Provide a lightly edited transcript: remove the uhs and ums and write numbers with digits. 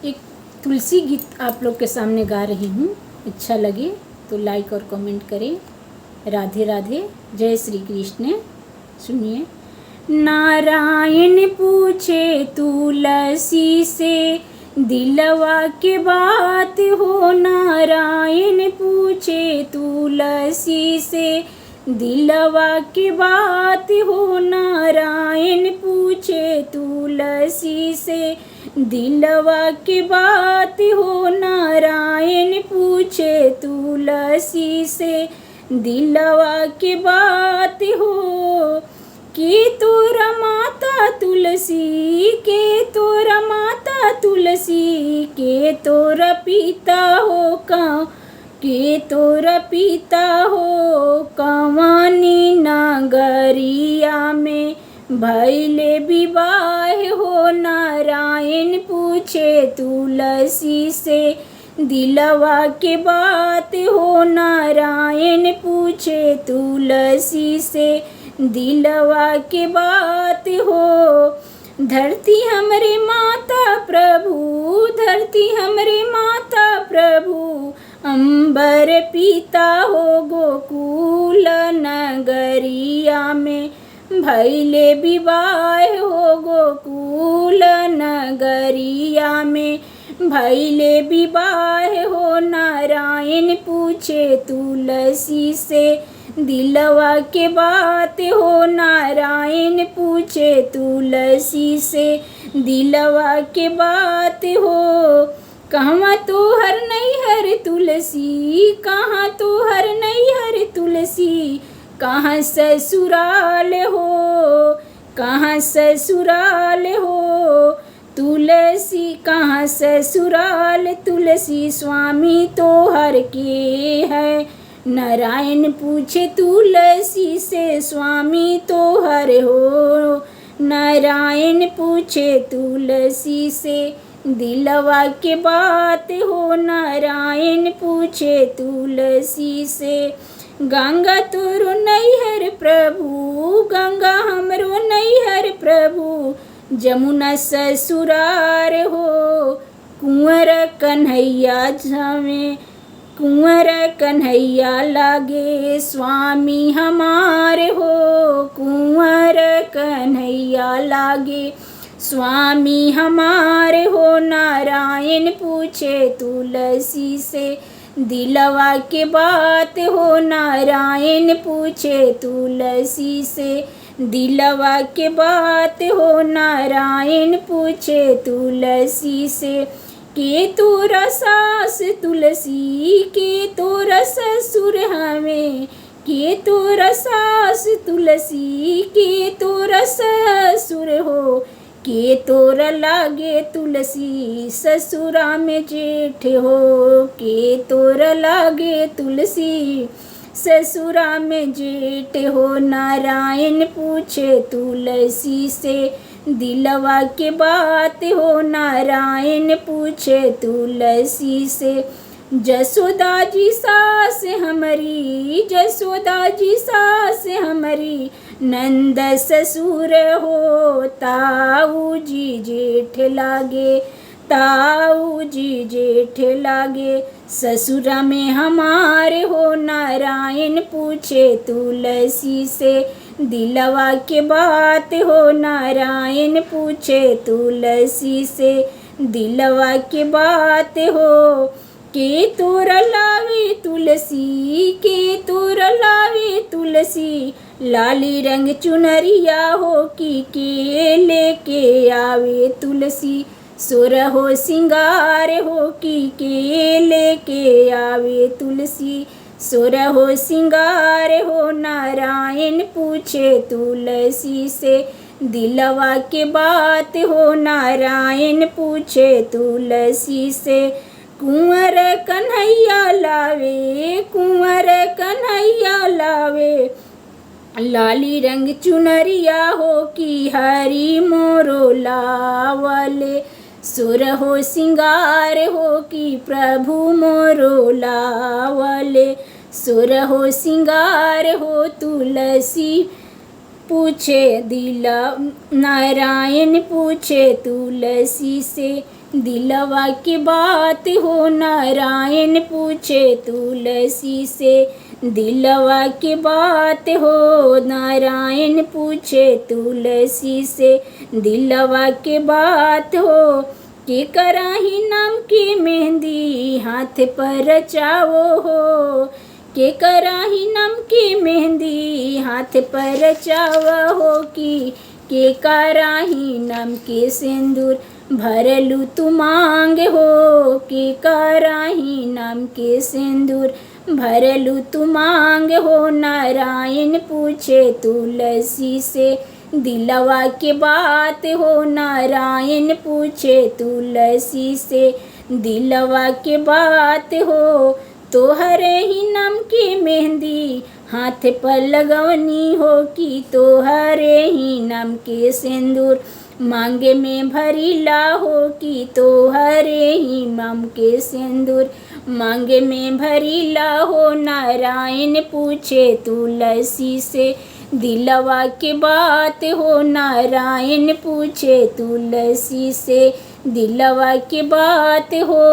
एक तुलसी गीत आप लोग के सामने गा रही हूँ। अच्छा लगे तो लाइक और कमेंट करें। राधे राधे, जय श्री कृष्ण। सुनिए। नारायण पूछे तुलसी से दिलवा के बात हो। नारायण पूछे तुलसी से दिलवा की बात हो। नारायण पूछे तुलसी से दिलवा की बात हो। नारायण पूछे तुलसी से दिलवा की बात हो। के तोरा माता तुलसी, के तोरा माता तुलसी, के तोरा पिता हो का, के तोरा पिता हो कवानी नगरिया में भैले विवाह हो। नारायण पूछे तुलसी से दिलवा के बात हो। नारायण पूछे तुलसी से दिलवा के बात हो। धरती हमरे माता प्रभु, धरती हमरे माता प्रभु, अंबर पिता हो गोकुल नगरिया में भैले विवाह हो। गोकुल नगरिया में भैले विवाह हो। नारायण पूछे तुलसी से दिलवा के बात हो। नारायण पूछे तुलसी से दिलवा के बात हो। कहाँ तोहर नैहर तुलसी, कहाँ तोहर नैहर तुलसी, कहाँ ससुराल हो, कहाँ ससुराल हो तुलसी, कहाँ ससुराल तुलसी स्वामी तोहर के है। नारायण पूछे तुलसी से स्वामी तोहर हो। नारायण पूछे तुलसी से दिलवा के बात हो। नारायण पूछे तुलसी से गंगा तोरो नैहर प्रभु, गंगा हमरो नैहर प्रभु, जमुना ससुरार हो। कुंवर कन्हैया झमे, कुंवर कन्हैया लागे स्वामी हमारे हो। कुंवर कन्हैया लागे स्वामी हमारे हो। नारायण पूछे तुलसी से दिलवा के बात हो। नारायण पूछे तुलसी से दिलवा के बात हो। नारायण पूछे तुलसी से के तोरा सास तुलसी, के तोरा ससुर हमें, के तोरा सास तुलसी, के तोरा ससुर हो। के तोरा लागे तुलसी ससुरा में जेठ हो। के तोरा लागे तुलसी ससुरा में जेठ हो। नारायण पूछे तुलसी से दिलवा के बात हो। नारायण पूछे तुलसी से जसोदा जी सास हमारी, जसोदा जी सास हमारी, नंद ससुर हो। ताऊ जी जेठ लागे, ताऊ जी जेठ लागे ससुरा में हमारे हो। नारायण पूछे तुलसी से दिलवा के बात हो। नारायण पूछे तुलसी से दिलवा के बात हो। के तोरा लावे तुलसी, के तोरा लावे तुलसी, लाली रंग चुनरिया हो की के लेके आवे तुलसी। सोरहो सिंगार हो की के लेके आवे तुलसी। सोरहो सिंगार हो। नारायण पूछे तुलसी से दिलवा के बात हो। नारायण पूछे तुलसी से कुंवर कन्हैया लावे, कुंवर कन्हैया लावे, लाली रंग चुनरिया हो की हरी मोरो लावले। सुरहो सिंगार हो की प्रभु मोरो लावले। सुरहो सिंगार हो तुलसी पूछे नारायण पूछे तुलसी से दिलवा की बात हो। नारायण पूछे तुलसी से दिलवा की बात हो। नारायण पूछे तुलसी से दिलवा की बात हो। के कराही नाम की मेहंदी हाथ पर रचाओ हो। के कराही नाम की मेहंदी हाथ पर रचावा हो कि के कराही नाम के सिंदूर भरलू तू मांग हो। के कराही नाम के सिंदूर भरलू तू मांग हो। नारायण पूछे तुलसी से दिलवा के बात हो। नारायण पूछे तुलसी से दिलवा के बात हो। तोहरे ही नाम की मेहंदी हाथ पर लगवनी हो कि तोहरे ही नाम के सिंदूर मांगे में भरीला हो कि तोहरे ही नाम के सिंदूर मांगे में भरीला हो। नारायण पूछे तुलसी से दिलवा के बात हो। नारायण पूछे तुलसी से दिलवा के बात हो।